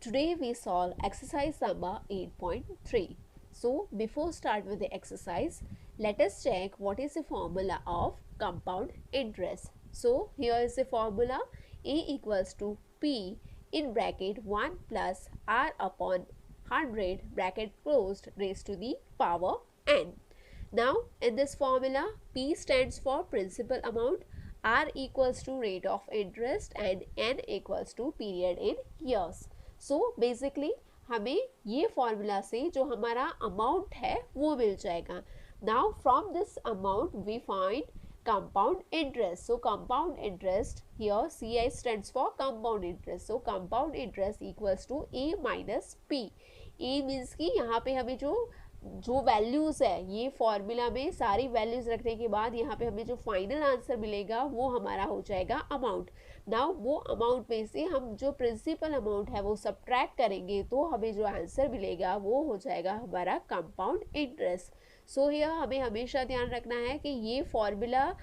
Today we solve exercise number 8.3. So before start with the exercise, let us check what is the formula of compound interest. So here is the formula: A equals to P in bracket 1 plus R upon 100 bracket closed raised to the power n. Now in this formula, P stands for principal amount, R equals to rate of interest and n equals to period in years. So basically हमें ये formula से जो हमारा amount है वो मिल जाएगा. Now from this amount we find compound interest. So compound interest, here CI stands for compound interest. So compound interest equals to A minus P. A means कि यहाँ पे हमें जो वैल्यूज़ है, ये फॉर्मूला में सारी वैल्यूज़ रखने के बाद यहाँ पे हमें जो फाइनल आंसर मिलेगा वो हमारा हो जाएगा अमाउंट. नाउ वो अमाउंट में से हम जो प्रिंसिपल अमाउंट है वो सब्ट्रैक्ट करेंगे तो हमें जो आंसर मिलेगा वो हो जाएगा हमारा कंपाउंड इंटरेस्ट. सो यह हमें हमेशा ध्यान रखना है कि ये फॉर्मूला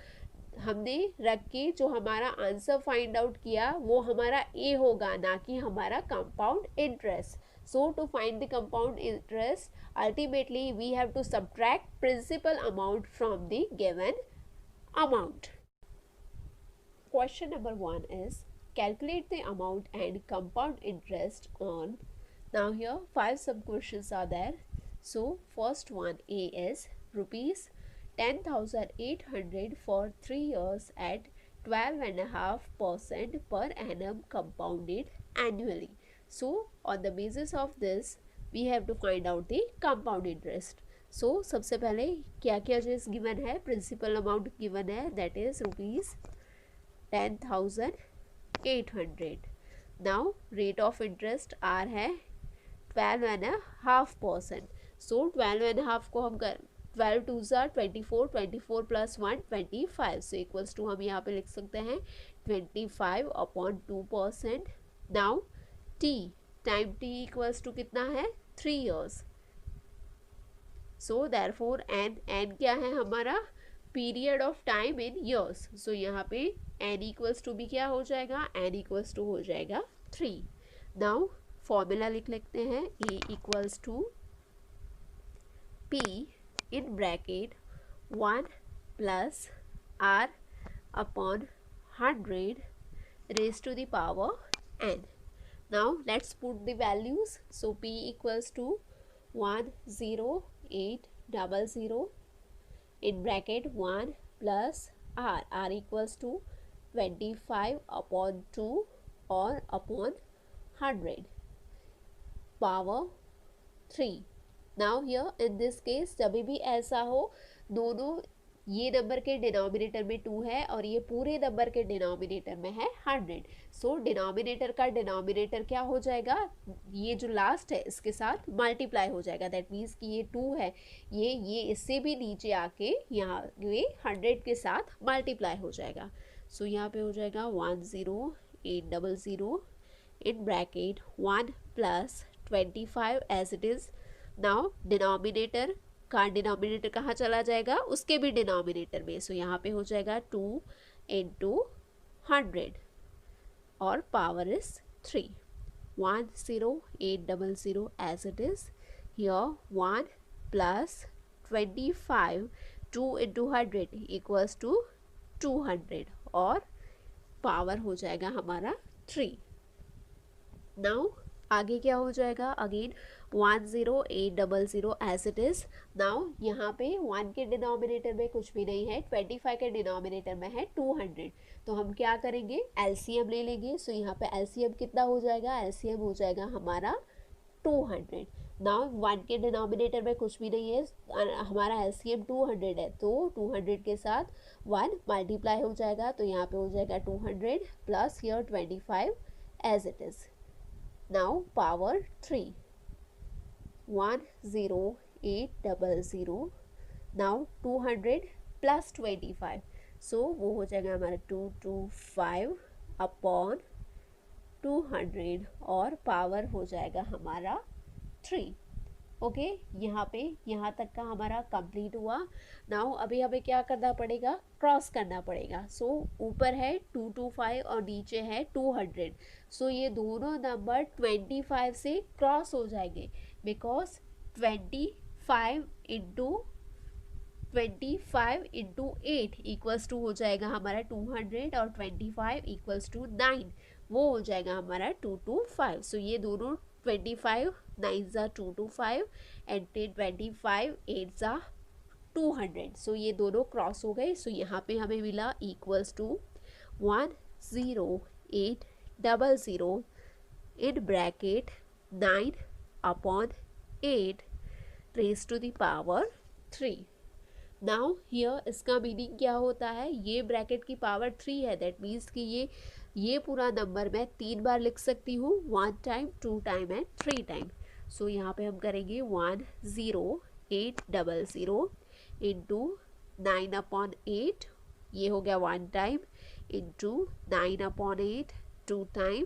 हमने रख के जो हमारा आंसर फाइंड आउट किया वो हमारा ए होगा, ना कि हमारा compound interest. So to find the compound interest, ultimately we have to subtract principal amount from the given amount. Question number 1 is calculate the amount and compound interest on. Now here 5 sub questions are there. So first one, A is rupees 10,800 for 3 years at 12.5% per annum compounded annually. So on the basis of this we have to find out the compound interest. So सबसे पहले क्या क्या चीज़ given है, principal amount given है, that is rupees 10,800. Now rate of interest are है 12.5%. So 12.5 को हम कर 12 टू ज़ार 24, 24 प्लस 1 25. सो इक्वल्स टू हम यहाँ पे लिख सकते हैं 25/2%. Now T, time T equals to कितना है 3 years. सो देयरफॉर एन क्या है हमारा period of time in years. So यहाँ पे एन इक्वल्स टू भी क्या हो जाएगा, एन इक्वल्स टू हो जाएगा 3. नाउ फॉर्मूला लिख लेते हैं. A equals to P in bracket 1 plus R upon 100 raise to the power n. Now let's put the values. So P equals to 10800 in bracket 1 plus R. R equals to 25/2 or upon 100 power 3. Now here in this case जब भी ऐसा हो, दोनों ये number के denominator में 2 है और ये पूरे नंबर के डिनोमिनेटर में है 100. सो डिनोमिनेटर का डिनोमिनेटर क्या हो जाएगा, ये जो लास्ट है इसके साथ मल्टीप्लाई हो जाएगा. दैट मीन्स कि ये 2 है, ये इससे भी नीचे आके यहाँ ये 100 के साथ मल्टीप्लाई हो जाएगा. सो यहाँ पे हो जाएगा 10800 in bracket 1 plus 25 as it is. Now denominator का डिनोमिनेटर कहाँ चला जाएगा, उसके भी डिनोमिनेटर में. सो यहाँ पे हो जाएगा 2 into 100 और power is 3. 10800 as it is. Here 1 plus 25 2 into 100 equals to 200 और पावर हो जाएगा हमारा 3. नाउ आगे क्या हो जाएगा, again 10800 as it is. Now यहाँ पे 1 के डिनोमिनेटर में कुछ भी नहीं है, 25 के डिनोमिनेटर में है 200. तो हम क्या करेंगे, एलसीएम ले लेंगे. सो यहाँ पे एलसीएम कितना हो जाएगा, एलसीएम हो जाएगा हमारा 200. नाउ 1 के डिनोमिनेटर में कुछ भी नहीं है, हमारा एलसीएम 200 है, तो 200 के साथ 1 मल्टीप्लाई हो जाएगा. तो यहाँ पे हो जाएगा 200 plus here 25 as it is. Now power 3. 10800. Now 200 plus 25. So वो हो जाएगा हमारा 225 अपॉन 200 और पावर हो जाएगा हमारा 3. ओके यहाँ पे यहाँ तक का हमारा कंप्लीट हुआ। नाउ अभी हमें क्या करना पड़ेगा, क्रॉस करना पड़ेगा। सो ऊपर है 225 और नीचे है 200। सो ये दोनों नंबर 25 से क्रॉस हो जाएंगे, बिकॉज 25 इंटू 8 इक्वल्स टू हो जाएगा हमारा 200 और 25 इक्वल्स टू 9, वो हो जाएगा हमारा 225। सो ये दोनों 25 9 ज़ा 225 एंड 25 8 ज़ा 200। सो ये दोनों क्रॉस हो गए। सो यहाँ पे हमें मिला equals to 10800 in bracket 9/8 raise to the power 3। Now here इसका मीनिंग क्या होता है, ये ब्रैकेट की पावर 3 है, दैट मीन्स कि ये पूरा नंबर मैं 3 बार लिख सकती हूँ, 1 टाइम 2 टाइम एंड 3 टाइम। सो यहाँ पे हम करेंगे 10800 इंटू 9/8, ये हो गया 1 time, into 9/8 2 time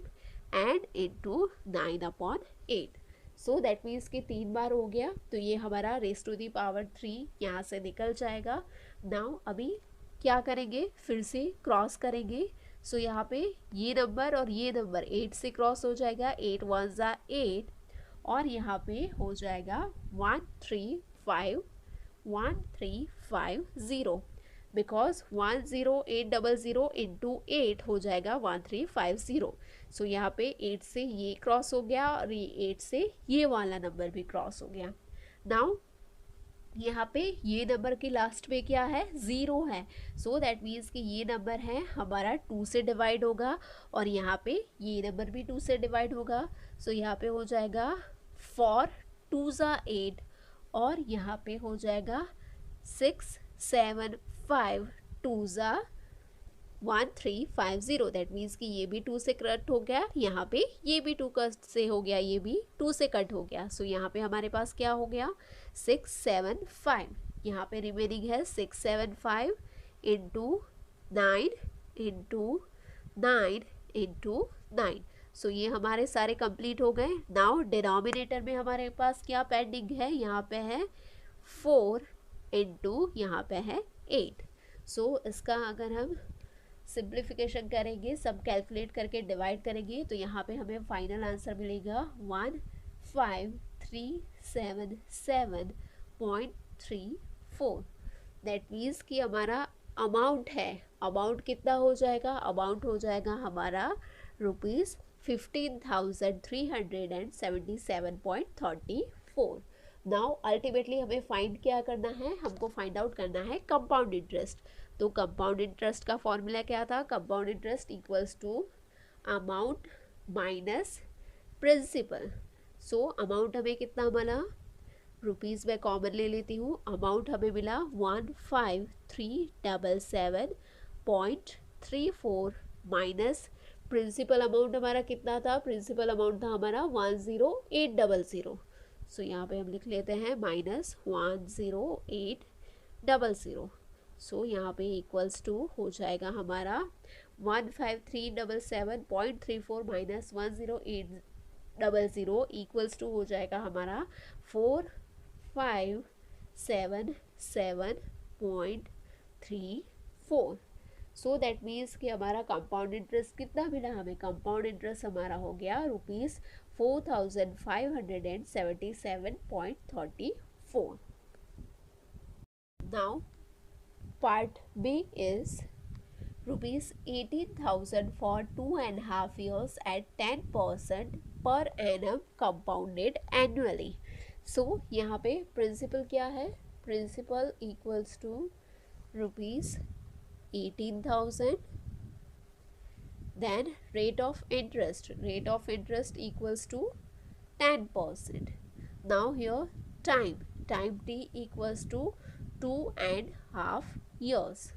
and into 9/8। So that means कि 3 बार हो गया, तो ये हमारा रेस टू दी पावर 3 यहाँ से निकल जाएगा। नाउ अभी क्या करेंगे, फिर से क्रॉस करेंगे। सो यहाँ पे ये नंबर और ये नंबर 8 से क्रॉस हो जाएगा, 8 1 ज़ा 8 और यहाँ पे हो जाएगा 1350 बिकॉज 10800 इंटू 8 हो जाएगा 1350। सो यहाँ पे 8 से ये क्रॉस हो गया और ये 8 से ये वाला नंबर भी क्रॉस हो गया। नाउ यहाँ पे ये नंबर के लास्ट में क्या है, 0 है। सो दैट मीन्स कि ये नंबर है हमारा 2 से डिवाइड होगा और यहाँ पे ये नंबर भी 2 से डिवाइड होगा। सो यहाँ पे हो जाएगा 4 2 ज़ा 8 और यहाँ पे हो जाएगा 6 7 5 2 ज़ा 1350। दैट मीन्स कि ये भी 2 से कट हो गया, यहाँ पे ये भी 2 से हो गया, ये भी 2 से कट हो गया। सो यहाँ पे हमारे पास क्या हो गया 675, यहाँ पे रिमेनिंग है 675 इंटू 9 इंटू 9 इंटू 9। सो ये हमारे सारे कंप्लीट हो गए। नाउ डिनोमिनेटर में हमारे पास क्या पेंडिंग है, यहाँ पे है 4 इंटू यहाँ पे है 8। सो इसका अगर हम सिंप्लीफिकेशन करेंगे, सब कैलकुलेट करके डिवाइड करेंगे, तो यहाँ पे हमें फाइनल आंसर मिलेगा 15377.34। दैट मीन्स कि हमारा अमाउंट है, अमाउंट कितना हो जाएगा, अमाउंट हो जाएगा हमारा ₹15,377.34। नाउ अल्टीमेटली हमें फाइंड क्या करना है, हमको फाइंड आउट करना है कंपाउंड इंटरेस्ट। तो कंपाउंड इंटरेस्ट का फॉर्मूला क्या था, compound interest equals to amount minus principal. So amount हमें कितना मिला, रुपीज़ में कॉमन ले लेती हूँ, अमाउंट हमें मिला 15377.34 माइनस प्रिंसिपल अमाउंट हमारा कितना था, प्रिंसिपल अमाउंट था हमारा 10800। सो यहाँ पे हम लिख लेते हैं माइनस 10800। सो यहाँ पे इक्वल्स टू हो जाएगा हमारा 15377.34 माइनस 10800 इक्वल्स टू हो जाएगा हमारा 4577.34। सो दैट मीन्स कि हमारा कंपाउंड इंटरेस्ट कितना मिला हमें, कंपाउंड इंटरेस्ट हमारा हो गया ₹4577.34। Now Part B is ₹18,000 for 2.5 years at 10% per annum compounded annually. So यहाँ पे प्रिंसिपल क्या है, principal equals to ₹18,000, then rate of interest equals to 10%. Now here time t equals to 2.5 years.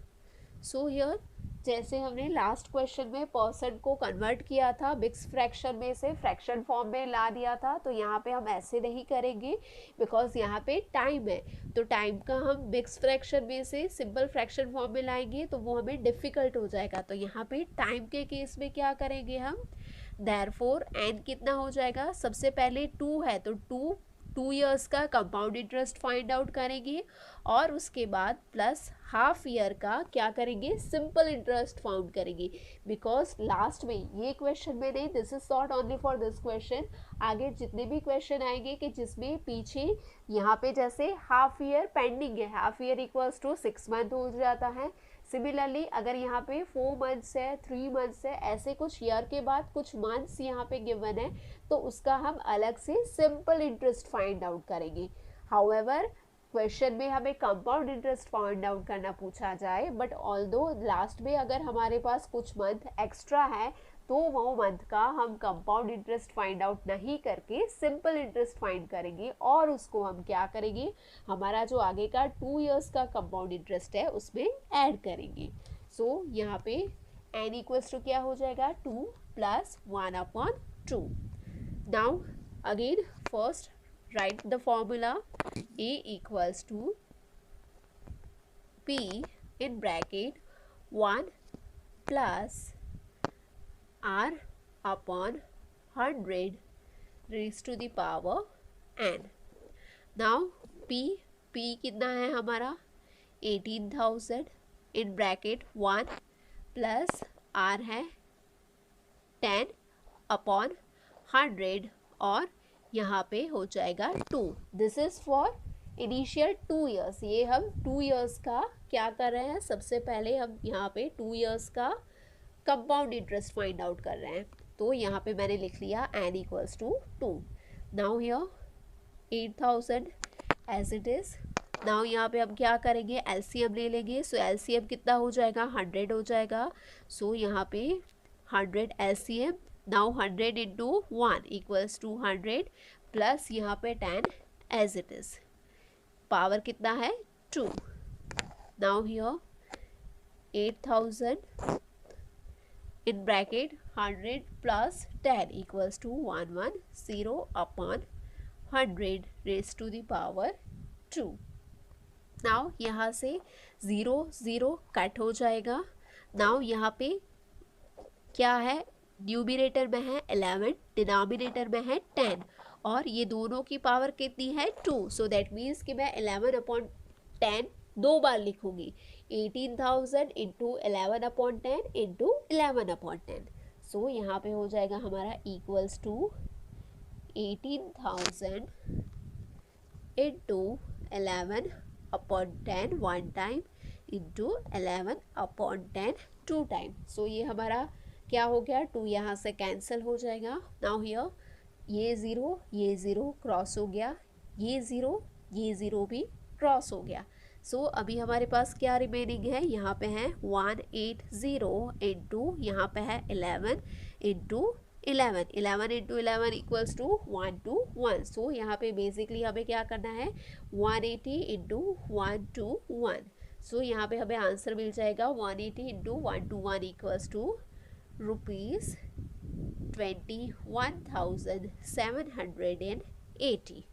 So here जैसे हमने last question में percent को convert किया था मिक्स फ्रैक्शन में से फ्रैक्शन फॉर्म में ला दिया था, तो यहाँ पे हम ऐसे नहीं करेंगे बिकॉज यहाँ पे टाइम है, तो टाइम का हम मिक्स फ्रैक्शन में से सिंपल फ्रैक्शन फॉर्म में लाएंगे तो वो हमें डिफ़िकल्ट हो जाएगा। तो यहाँ पे टाइम के केस में क्या करेंगे हम, देयरफॉर एन कितना हो जाएगा, सबसे पहले 2 है तो 2 2 ईयर्स का कंपाउंड इंटरेस्ट फाइंड आउट करेंगे और उसके बाद प्लस हाफ ईयर का क्या करेंगे, सिंपल इंटरेस्ट फाउंड करेंगे। बिकॉज लास्ट में ये क्वेश्चन में नहीं, this is not only for this question, आगे जितने भी क्वेश्चन आएंगे कि जिसमें पीछे यहाँ पे जैसे हाफ ईयर पेंडिंग है, half year equals to 6 month हो जाता है। सिमिलरली अगर यहाँ पे 4 मंथ्स है, 3 मंथ्स है, ऐसे कुछ ईयर के बाद कुछ मंथ्स यहाँ पे गिवन है तो उसका हम अलग से सिंपल इंटरेस्ट फाइंड आउट करेंगे। हाउएवर क्वेश्चन में हमें कंपाउंड इंटरेस्ट फाइंड आउट करना पूछा जाए, बट ऑल्दो लास्ट में अगर हमारे पास कुछ मंथ एक्स्ट्रा है तो वो मंथ का हम कंपाउंड इंटरेस्ट फाइंड आउट नहीं करके सिंपल इंटरेस्ट फाइंड करेंगे और उसको हम क्या करेंगे, हमारा जो आगे का 2 ईयर्स का कंपाउंड इंटरेस्ट है उसमें ऐड करेंगे। सो यहाँ पे n इक्वल्स टू क्या हो जाएगा, 2 plus 1/2। Now again first write the formula, a equals to p in bracket 1 plus r upon 100 raised to the power n। now p कितना है हमारा 18,000 इन ब्रैकेट 1 प्लस r है 10 अपॉन 100 और यहाँ पे हो जाएगा 2। This is for initial 2 years. ये हम 2 ईयर्स का क्या कर रहे हैं, सबसे पहले हम यहाँ पे 2 ईयर्स का कंपाउंड इंटरेस्ट फाइंड आउट कर रहे हैं। तो यहाँ पे मैंने लिख लिया n equals to 2। Now here 8,000 as it is. Now यहाँ पे हम क्या करेंगे, एलसीएम ले लेंगे। सो एलसीएम कितना हो जाएगा, 100 हो जाएगा। सो यहाँ पे 100 LCM. Now 100 into 1 equals to 100 plus यहाँ पे 10 एज इट इज। पावर कितना है 2। Now here 8,000 in bracket 100 plus 10 equals to 110 upon 100 raised to the power 2। now यहाँ से 0 0 कट हो जाएगा। now यहाँ पे क्या है, न्यूमिनेटर में है 11, डिनोमिनेटर में है 10 और ये दोनों की पावर कितनी है 2। सो दैट मीन्स कि मैं 11/10 दो बार लिखूंगी, 18,000 इंटू 11/10 इंटू 11/10। सो यहाँ पे हो जाएगा हमारा equals to 18,000 into 11/10 one time into 11/10 two time. So ये हमारा क्या हो गया, 2 यहाँ से कैंसिल हो जाएगा। नाउ हियर ये 0 क्रॉस हो गया, ये 0 भी क्रॉस हो गया। सो अभी हमारे पास क्या रिमेनिंग है, यहाँ पे है 180 इंटू यहाँ पे है 11 इंटू 11 इंटू 11 इक्वल्स टू 121। सो यहाँ पे बेसिकली हमें क्या करना है, 180 इंटू 121। सो यहाँ पे हमें आंसर मिल जाएगा 180 इंटू 121 इक्वल्स टू ₹21,780।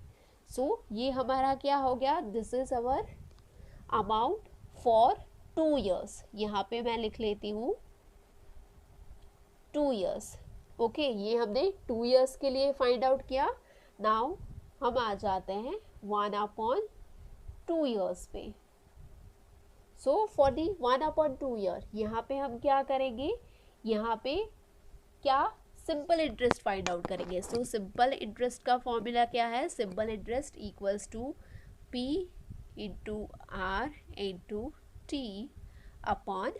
सो ये हमारा क्या हो गया, this is our amount for 2 years. यहाँ पे मैं लिख लेती हूँ 2 ईयर्स। ओके, ये हमने 2 ईयर्स के लिए फाइंड आउट किया। नाउ हम आ जाते हैं 1/2 ईयर्स पे। सो फॉर दी 1/2 ईयर यहाँ पे हम क्या करेंगे, यहाँ पे क्या सिंपल इंटरेस्ट फाइंड आउट करेंगे। सो सिंपल इंटरेस्ट का फॉर्मूला क्या है, simple interest equals to P into R into T upon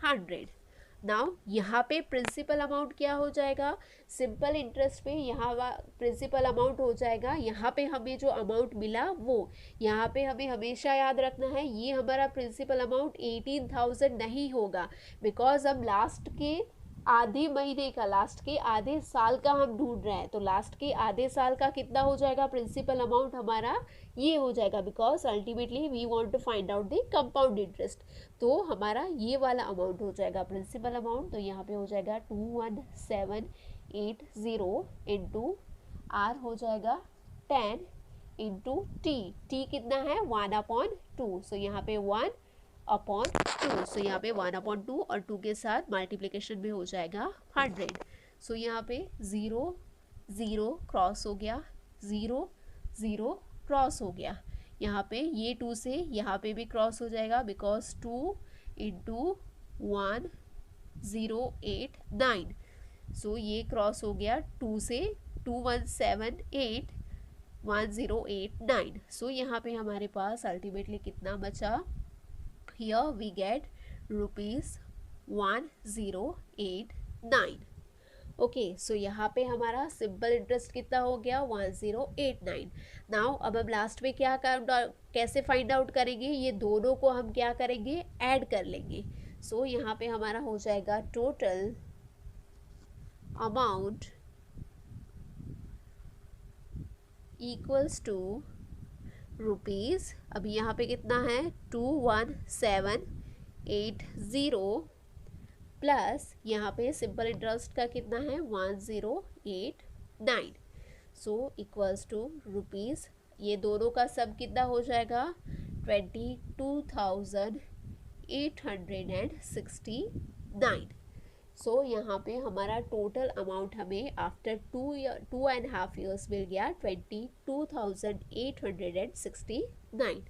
100। Now यहाँ पे प्रिंसिपल अमाउंट क्या हो जाएगा, सिंपल इंटरेस्ट पे यहाँ प्रिंसिपल अमाउंट हो जाएगा। यहाँ पे हमें जो अमाउंट मिला वो यहाँ पे हमें हमेशा याद रखना है, ये हमारा प्रिंसिपल अमाउंट 18,000 नहीं होगा, बिकॉज हम लास्ट के आधे महीने का, लास्ट के आधे साल का हम ढूंढ रहे हैं। तो लास्ट के आधे साल का कितना हो जाएगा प्रिंसिपल अमाउंट हमारा, ये हो जाएगा, because ultimately we want to find out the compound interest. तो हमारा ये वाला अमाउंट हो जाएगा प्रिंसिपल अमाउंट। तो यहाँ पे हो जाएगा 21780 इंटू आर हो जाएगा 10 इंटू टी कितना है 1/2। सो यहाँ पे 1/2। सो यहाँ पे 1/2 और 2 के साथ मल्टीप्लिकेशन में हो जाएगा 100। सो यहाँ पे 0 0 क्रॉस हो गया, 0 ज़ीरो क्रॉस हो गया, यहाँ पे ये 2 से यहाँ पे भी क्रॉस हो जाएगा बिकॉज 2 इंटू 1089, सो ये क्रॉस हो गया 2 से 2178 1089, सो यहाँ पे हमारे पास अल्टीमेटली कितना बचा, हियर वी गेट ₹1089। ओके, सो यहाँ पे हमारा सिंपल इंटरेस्ट कितना हो गया 1089। नाउ अब हम लास्ट में क्या कैसे फाइंड आउट करेंगे, ये दोनों को हम क्या करेंगे, ऐड कर लेंगे। सो यहाँ पे हमारा हो जाएगा total amount equals to rupees, अभी यहाँ पे कितना है 21780 प्लस यहाँ पे सिंपल इंटरेस्ट का कितना है 1089, सो इक्वल्स टू रुपीज़, ये दोनों का सब कितना हो जाएगा 22,869। सो यहाँ पे हमारा टोटल अमाउंट हमें आफ्टर 2.5 years मिल गया 22,869।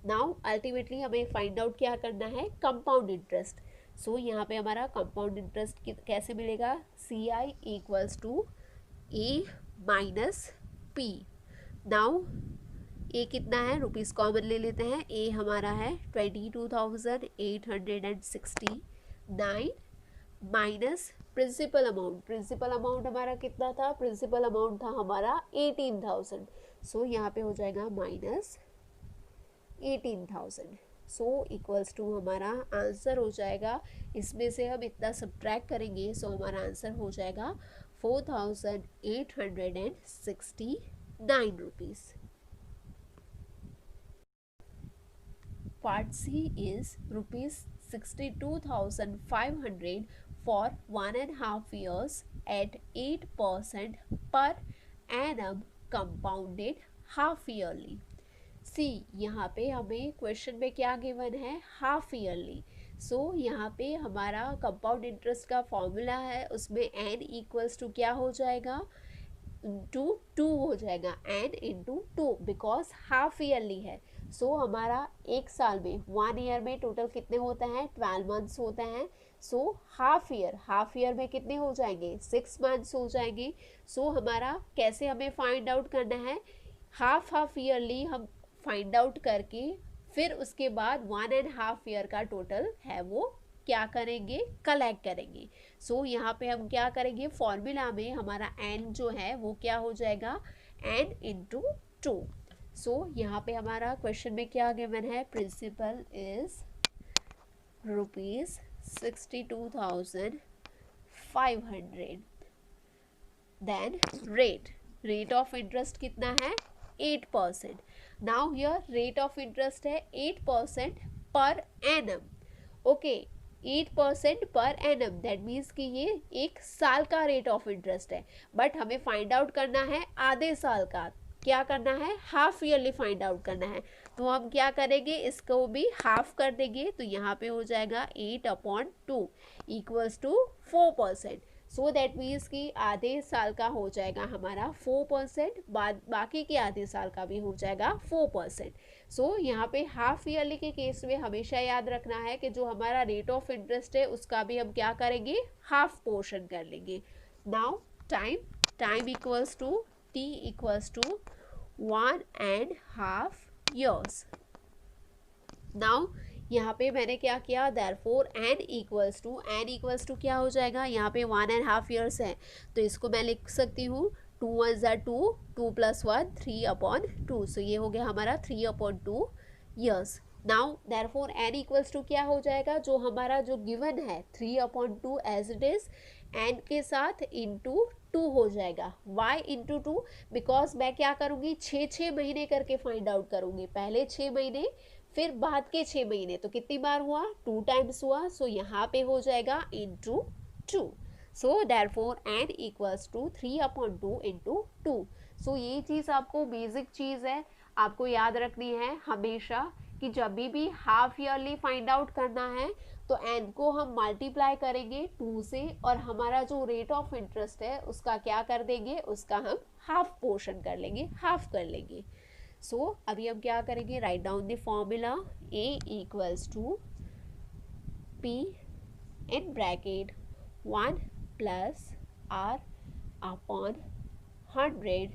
नाउ अल्टीमेटली हमें फाइंड आउट क्या करना है, कंपाउंड इंटरेस्ट। सो यहाँ पे हमारा कंपाउंड इंटरेस्ट कैसे मिलेगा, CI equals to A minus P। Now A कितना है, रुपीज़ कॉमन ले लेते हैं, ए हमारा है 22,869 माइनस प्रिंसिपल अमाउंट हमारा कितना था, प्रिंसिपल अमाउंट था हमारा 18,000, सो यहाँ पे हो जाएगा माइनस 18,000, सो इक्वल्स टू हमारा आंसर हो जाएगा, इसमें से हम इतना सब्ट्रैक्ट करेंगे, सो हमारा आंसर हो जाएगा 4,869 rupees. Part C is ₹62,500 for 1.5 years at 8% per annum compounded half yearly। सी यहाँ पे हमें क्वेश्चन में क्या गिवन है, हाफ ईयरली। सो यहाँ पे हमारा कंपाउंड इंटरेस्ट का फॉर्मूला है, उसमें n इक्वल्स टू क्या हो जाएगा, टू हो जाएगा, n into two, because half yearly है। सो हमारा एक साल में 1 ईयर में टोटल कितने होते हैं, 12 मंथ्स होते हैं। सो हाफ ईयर में कितने हो जाएंगे, 6 मंथ्स हो जाएंगे। सो हमारा कैसे हमें फाइंड आउट करना है, हाफ ईयरली हम फाइंड आउट करके फिर उसके बाद 1.5 ईयर का टोटल है वो क्या करेंगे, कलेक्ट करेंगे। सो यहाँ पे हम क्या करेंगे, फॉर्मूला में हमारा n जो है वो क्या हो जाएगा, n इंटू टू। सो यहाँ पे हमारा क्वेश्चन में क्या गिवन है, principal is ₹62,500, then rate of interest कितना है 8%। Now here rate of interest है 8% per annum, okay 8% per annum, that means कि ये एक साल का रेट ऑफ इंटरेस्ट है, बट हमें फाइंड आउट करना है आधे साल का, क्या करना है, हाफ ईयरली फाइंड आउट करना है। तो हम क्या करेंगे, इसको भी हाफ कर देंगे, तो यहाँ पे हो जाएगा 8/2 equals to 4%। So that means कि आधे साल का हो जाएगा हमारा 4%, बाकी के आधे साल का भी हो जाएगा 4%। सो यहाँ पे हाफ ईयरली के केस में हमेशा याद रखना है कि जो हमारा रेट ऑफ इंटरेस्ट है उसका भी हम क्या करेंगे, हाफ पोर्शन कर लेंगे। Now time equals to t equals to 1.5 years। Now यहाँ पे मैंने क्या किया, देयरफॉर n इक्वल्स टू क्या हो जाएगा, यहाँ पे 1.5 years है, तो इसको मैं लिख सकती हूँ 2 1 ज़ा 2, 2 + 1 3/2, सो ये हो गया हमारा 3/2 years। Now therefore n equals to क्या हो जाएगा, जो हमारा जो गिवन है 3/2 एज इट इज़, n के साथ इंटू 2 हो जाएगा। y इंटू 2, बिकॉज मैं क्या करूँगी, 6 महीने करके फाइंड आउट करूँगी, पहले 6 महीने फिर बाद के 6 महीने, तो कितनी बार हुआ, 2 टाइम्स हुआ, सो यहाँ पे हो जाएगा into 2। So therefore n equals to 3/2 into 2। So ये चीज़ आपको बेसिक चीज़ है, आपको याद रखनी है हमेशा कि जब भी हाफ ईयरली फाइंड आउट करना है तो n को हम मल्टीप्लाई करेंगे 2 से और हमारा जो रेट ऑफ इंटरेस्ट है उसका क्या कर देंगे, उसका हम हाफ पोर्शन कर लेंगे, हाफ कर लेंगे. सो अभी हम क्या करेंगे, write down the formula. a equals to p in bracket 1 plus r upon 100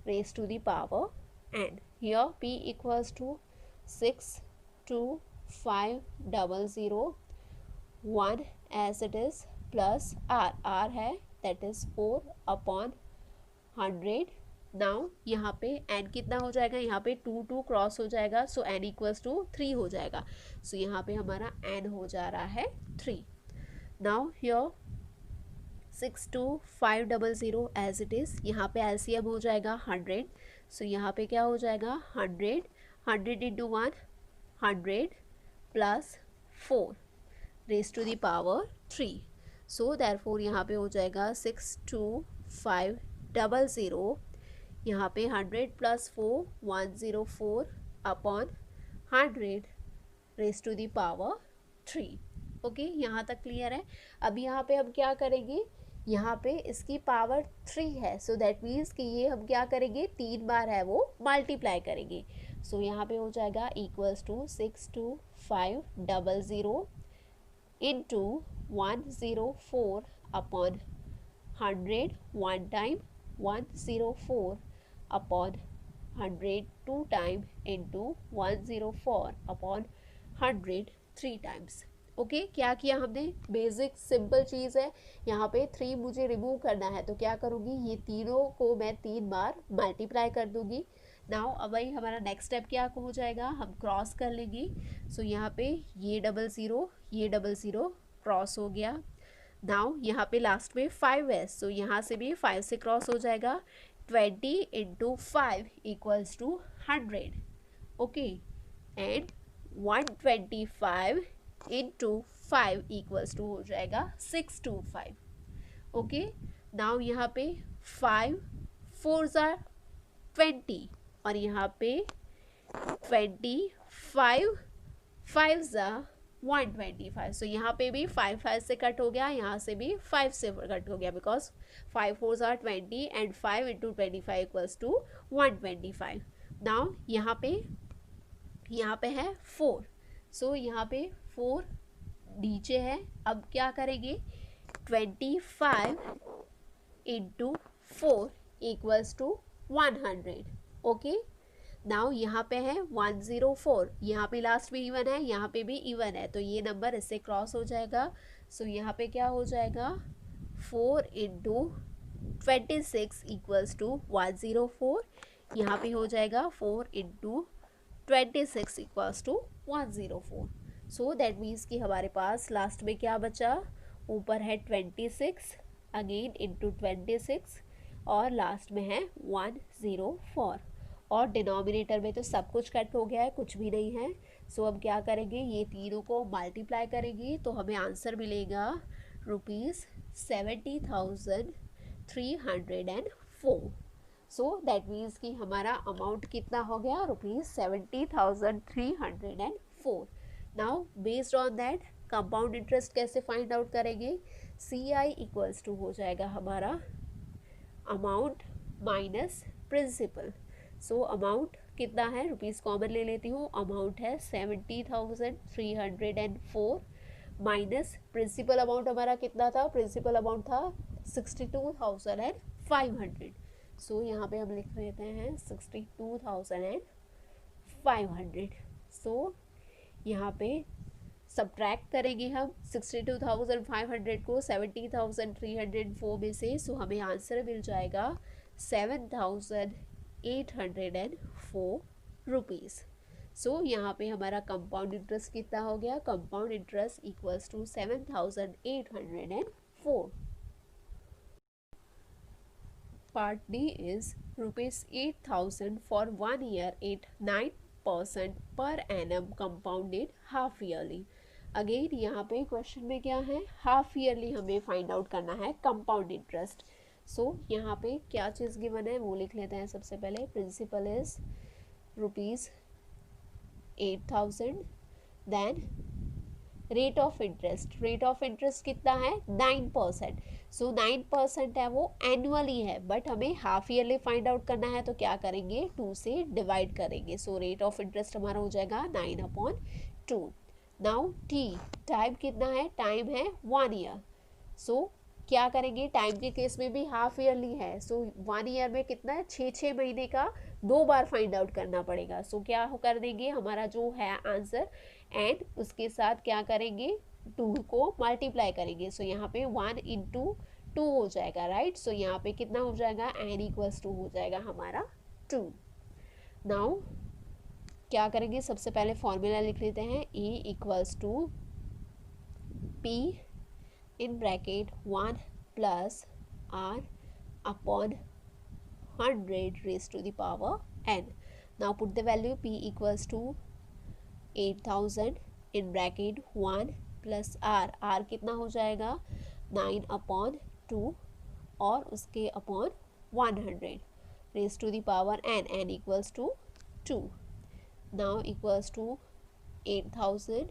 raised to the power n. Here p equals to 62500 1 as it is plus r है that is 4 upon 100. नाउ यहाँ पे n कितना हो जाएगा, यहाँ पे 2 cross हो जाएगा, सो n इक्वल्स टू 3 हो जाएगा. सो यहाँ पे हमारा n हो जा रहा है 3. Now here 62500 as it is, यहाँ पे एलसीएम हो जाएगा 100. सो यहाँ पे क्या हो जाएगा 100 into 100 plus 4 raise to the power 3. So therefore यहाँ पे हो जाएगा 62500, यहाँ पे 100 plus 4 104 upon 100 raise to the power 3. Okay, यहाँ तक क्लियर है. अभी यहाँ पे हम क्या करेंगे, यहाँ पे इसकी पावर 3 है, सो दैट मीन्स कि ये हम क्या करेंगे, 3 बार है वो मल्टीप्लाई करेंगे. सो यहाँ पे हो जाएगा equals to 62500 into 104 upon 100 one time, 104 upon 100 two time into 104 upon 100 3 times. Okay, क्या किया हमने, बेसिक सिंपल चीज़ है. यहाँ पे 3 मुझे रिमूव करना है, तो क्या करूँगी, ये तीनों को मैं 3 बार मल्टीप्लाई कर दूँगी. नाउ अब भाई हमारा नेक्स्ट स्टेप क्या हो जाएगा, हम क्रॉस कर लेंगे. सो यहाँ पे ये 00 क्रॉस हो गया. नाउ यहाँ पे लास्ट में 5 है, सो यहाँ से भी 5 से क्रॉस हो जाएगा. 20 into 5 equals to 100. Okay, and 125 into 5 equals to हो जाएगा 625. ओके, नाउ यहाँ पे 5 4 ज़ार 20 और यहाँ पे 25 5 ज़ार 125. सो यहाँ पे भी 5 से कट हो गया, यहाँ से भी 5 से कट हो गया, बिकॉज 5 4 ज़ार 20 and 5 into 25 equals to 125. Now यहाँ पे है 4. सो यहाँ पे 4 नीचे है. अब क्या करेंगे, 25 into 4 equals to 100. Okay, now यहाँ पे है 104, यहाँ पे लास्ट में इवन है, यहाँ पे भी इवन है, तो ये नंबर इससे क्रॉस हो जाएगा. सो यहाँ पे क्या हो जाएगा, 4 इंटू 26 इक्वल्स टू 104. यहाँ पे हो जाएगा 4 into 26 equals to 104. So that means कि हमारे पास लास्ट में क्या बचा, ऊपर है 26 अगेन इंटू 26 और लास्ट में है 104. और डिनोमिनेटर में तो सब कुछ कट हो गया है, कुछ भी नहीं है. सो अब क्या करेंगे, ये तीनों को मल्टीप्लाई करेंगे तो हमें आंसर मिलेगा ₹70,304. सो दैट मीन्स कि हमारा अमाउंट कितना हो गया, ₹70,304. Now based on that compound interest कैसे फाइंड आउट करेंगे, CI इक्वल्स टू हो जाएगा हमारा amount minus principal. So amount कितना है, रुपीज़ कॉमन ले लेती हूँ, अमाउंट है 70,304 माइनस प्रिंसिपल अमाउंट हमारा कितना था, प्रिंसिपल अमाउंट था 62,500. सो यहाँ पे हम लिख लेते हैं 62,500. सो यहाँ पे सब्ट्रैक्ट करेंगे हम 62,500 को 70,304 में से. सो हमें आंसर मिल जाएगा 7,804 रुपीज़. सो यहाँ पे हमारा कंपाउंड इंटरेस्ट कितना हो गया, compound interest equals to 7,804. Part D is ₹8,000 for 1 year at 9% per annum compounded half yearly. Again यहाँ पे क्वेश्चन में क्या है, हाफ ईयरली हमें फाइंड आउट करना है कंपाउंड इंटरेस्ट. सो यहाँ पे क्या चीज़ गिवन है वो लिख लेते हैं. सबसे पहले principal is ₹8,000, then rate of interest कितना है 9%। सो 9% है वो एनुअली है, बट हमें हाफ ईयरली फाइंड आउट करना है तो क्या करेंगे 2 से डिवाइड करेंगे। सो रेट ऑफ इंटरेस्ट हमारा हो जाएगा 9/2। नाउ टी, टाइम कितना है, टाइम है 1 ईयर। सो क्या करेंगे, टाइम के केस में भी हाफ ईयरली है, सो 1 ईयर में कितना है 6 महीने का 2 बार फाइंड आउट करना पड़ेगा। सो क्या कर देंगे, हमारा जो है आंसर एंड उसके साथ क्या करेंगे 2 को मल्टीप्लाई करेंगे। सो यहाँ पे 1 इंटू 2 हो जाएगा, राइट। सो यहाँ पे कितना हो जाएगा n=2 हो जाएगा हमारा 2। नाउ क्या करेंगे, सबसे पहले फॉर्मूला लिख लेते हैं, E=P in bracket 1 plus r upon 100 raised to the power n. Now put the value, P equals to 8000 in bracket 1 plus r कितना हो जाएगा 9/2 और उसके upon 100 raised to the power n equals to 2. Now equals to 8000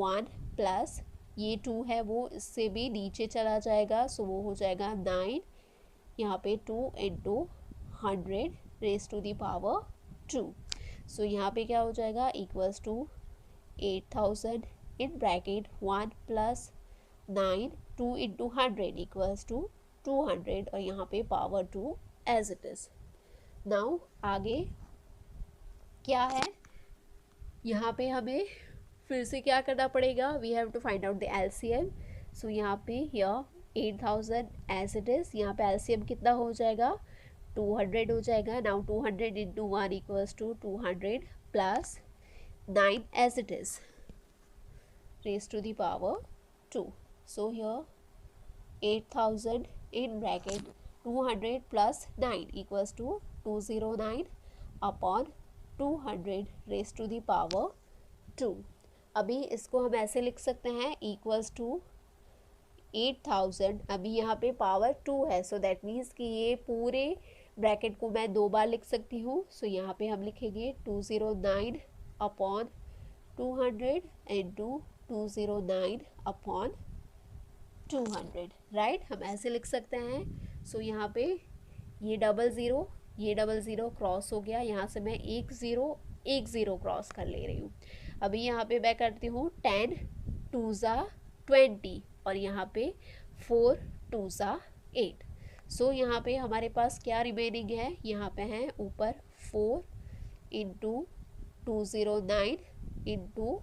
1 plus ये 2 है वो इससे भी नीचे चला जाएगा, सो वो हो जाएगा 9, यहाँ पे 2 into 100 raise to the power 2। So यहाँ पे क्या हो जाएगा equals to 8000 in bracket 1 plus 9, 2 into 100 equals to 200 और यहाँ पे power 2 as it is. Now आगे क्या है, यहाँ पे हमें फिर से क्या करना पड़ेगा, we have to find out the LCM. So यहाँ पे हियर 8000 एज इट इज़, यहाँ पे एलसीएम कितना हो जाएगा 200 हो जाएगा। Now 200 into 1 equals to 200 plus 9 as it is raise to the power 2। So here 8000 in bracket 200 plus 9 equals to 209 upon 200 raise to the power 2। अभी इसको हम ऐसे लिख सकते हैं इक्वल्स टू 8000, अभी यहाँ पे पावर 2 है, सो दैट मीन्स कि ये पूरे ब्रैकेट को मैं 2 बार लिख सकती हूँ। सो यहाँ पे हम लिखेंगे 209 अपॉन 200 इंटू 209 अपॉन 200, राइट, हम ऐसे लिख सकते हैं। सो यहाँ पे ये डबल ज़ीरो क्रॉस हो गया, यहाँ से मैं एक ज़ीरो क्रॉस कर ले रही हूँ। अभी यहाँ पे मैं करती हूँ 10 2 ज़ा 20 और यहाँ पे 4 2 ज़ा 8। सो यहाँ पे हमारे पास क्या रिमेनिंग है, यहाँ पे है ऊपर 4 इंटू 209 इंटू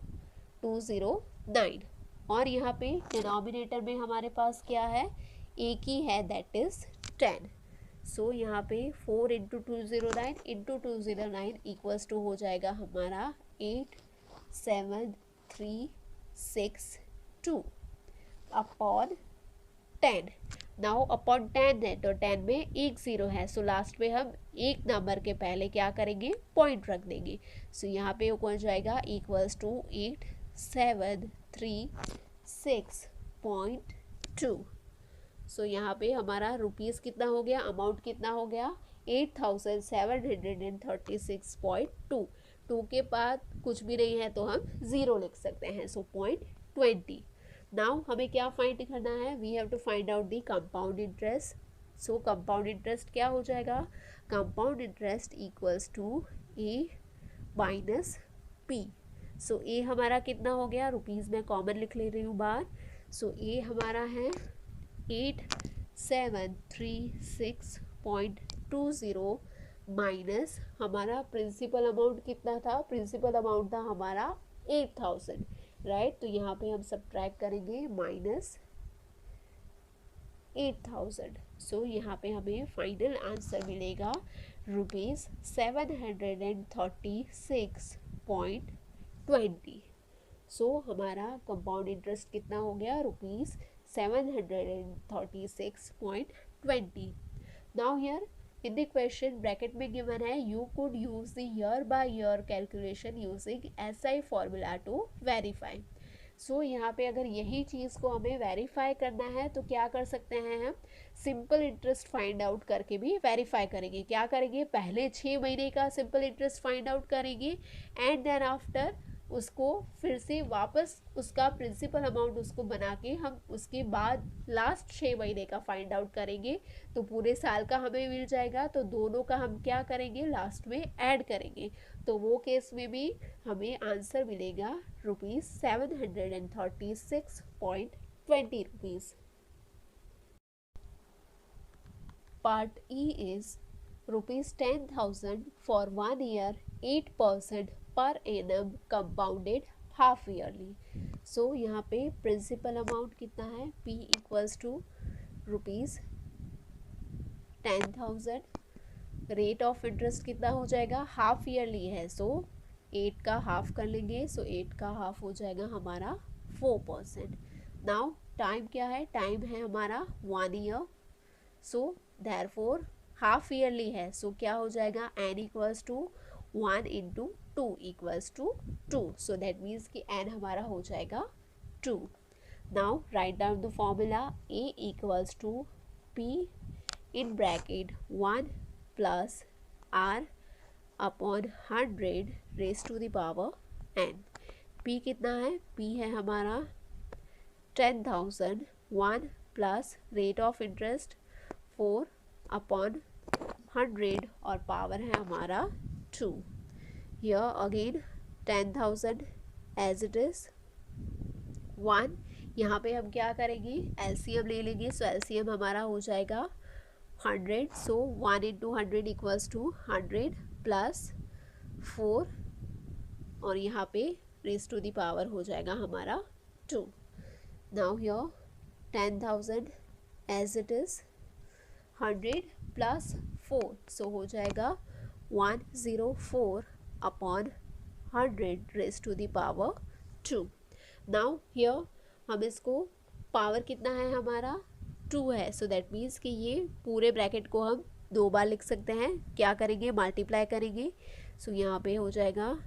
209 और यहाँ पे डिनोमिनेटर में हमारे पास क्या है एक ही है, दैट इज़ 10। सो यहाँ पे 4 इंटू 209 इंटू 209 इक्वल्स टू हो जाएगा हमारा 87362 अपॉन 10। नाउ अपॉन 10 है तो 10 में एक ज़ीरो है, सो लास्ट में हम एक नंबर के पहले क्या करेंगे पॉइंट रख देंगे। सो यहाँ पे हो जाएगा इक्वल्स टू 8736.2। सो यहाँ पे हमारा रुपीज़ कितना हो गया, अमाउंट कितना हो गया 8736.2। 2 के बाद कुछ भी नहीं है तो हम ज़ीरो लिख सकते हैं, सो 0.20। नाउ हमें क्या फाइंड करना है, we have to find out the compound interest. So compound interest क्या हो जाएगा, compound interest equals to A minus P. So A हमारा कितना हो गया, रुपीज़ में कॉमन लिख ले रही हूँ बाहर। सो ए हमारा है 8736.20 माइनस हमारा प्रिंसिपल अमाउंट कितना था, प्रिंसिपल अमाउंट था हमारा 8000, राइट। तो यहाँ पे हम सब्ट्रैक्ट करेंगे माइनस 8000। सो यहाँ पे हमें फाइनल आंसर मिलेगा ₹736.20। सो हमारा कंपाउंड इंटरेस्ट कितना हो गया ₹736.20। Now here in the question bracket में given है you could use the year by year calculation using SI formula to verify। सो यहाँ पे अगर यही चीज़ को हमें वेरीफाई करना है तो क्या कर सकते हैं, हम सिंपल इंटरेस्ट फाइंड आउट करके भी वेरीफाई करेंगे। क्या करेंगे, पहले 6 महीने का सिंपल इंटरेस्ट फाइंड आउट करेंगे एंड देन आफ्टर उसको फिर से वापस उसका प्रिंसिपल अमाउंट उसको बना के हम उसके बाद लास्ट 6 महीने का फाइंड आउट करेंगे, तो पूरे साल का हमें मिल जाएगा। तो दोनों का हम क्या करेंगे, लास्ट में ऐड करेंगे, तो वो केस में भी हमें आंसर मिलेगा ₹736.20 Part E is ₹10,000 for 1 year, 8% per annum compounded half yearly. So यहाँ पे प्रिंसिपल अमाउंट कितना है, P equals to ₹10,000, rate of interest कितना हो जाएगा, हाफ ईयरली है, सो 8 का हाफ कर लेंगे, सो 8 का हाफ हो जाएगा हमारा 4%। नाउ टाइम क्या है, टाइम है हमारा 1 year, so therefore half yearly है, सो क्या हो जाएगा, n equals to 1 into 2 equals to 2, so that means कि n हमारा हो जाएगा 2। Now write down the formula, a equals to p in bracket 1 plus r upon 100 raise to the power n। p कितना है, p है हमारा 10,000, 1 plus rate of interest 4 upon 100 और power है हमारा 2। Here again 10,000 as it is 1, यहाँ पे हम क्या करेंगे, एलसीएम ले लेंगे, सो एलसीएम हमारा हो जाएगा 100, सो 1 इंटू 100 इक्वल्स टू 100 प्लस 4 और यहाँ पे रेज टू द पावर हो जाएगा हमारा 2। Now here 10,000 as it is 100 plus 4, so हो जाएगा 104 upon 100 raise to the power 2। Now here हम इसको पावर कितना है हमारा 2 है, सो दैट मीन्स कि ये पूरे ब्रैकेट को हम 2 बार लिख सकते हैं, क्या करेंगे, मल्टीप्लाई करेंगे, सो यहाँ पे हो जाएगा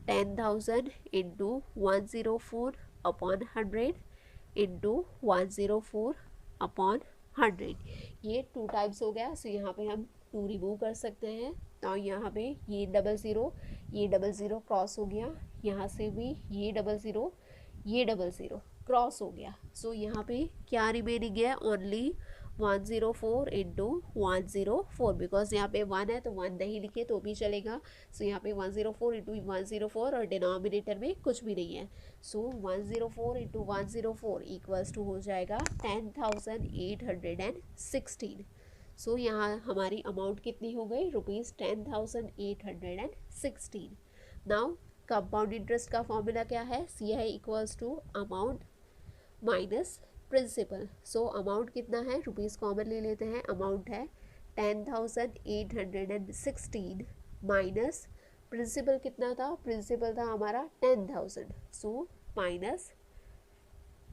10,000 इंटू 104 अपॉन 100 इंटू 104 अपॉन 100, ये 2 टाइम्स हो गया, सो यहाँ पे हम 2 रिमूव कर सकते हैं। तो यहाँ पे ये डबल ज़ीरो क्रॉस हो गया, यहाँ से भी ये डबल ज़ीरो क्रॉस हो गया, सो यहाँ पे क्या रिमेनिंग है, ओनली 104 इंटू 104, बिकॉज यहाँ पे 1 है तो 1 नहीं लिखे तो भी चलेगा, सो यहाँ पे 104 इंटू 104 और डिनोमिनेटर में कुछ भी नहीं है, सो 104 इंटू 104 इक्वल्स टू हो जाएगा 10,816। सो यहाँ हमारी अमाउंट कितनी हो गई, ₹10,816। नाउ कंपाउंड इंटरेस्ट का फॉर्मूला क्या है, C I equals to amount minus principal. So amount कितना है, रुपीज़ कॉमन ले लेते हैं, अमाउंट है 10,816 माइनस प्रिंसिपल कितना था, प्रिंसिपल था हमारा 10,000, so minus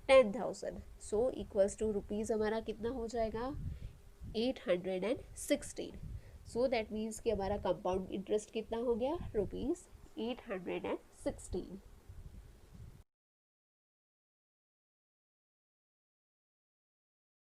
10,000, so equals to rupees हमारा कितना हो जाएगा 816। सो दैट मीन्स कि हमारा कंपाउंड इंटरेस्ट कितना हो गया, ₹816।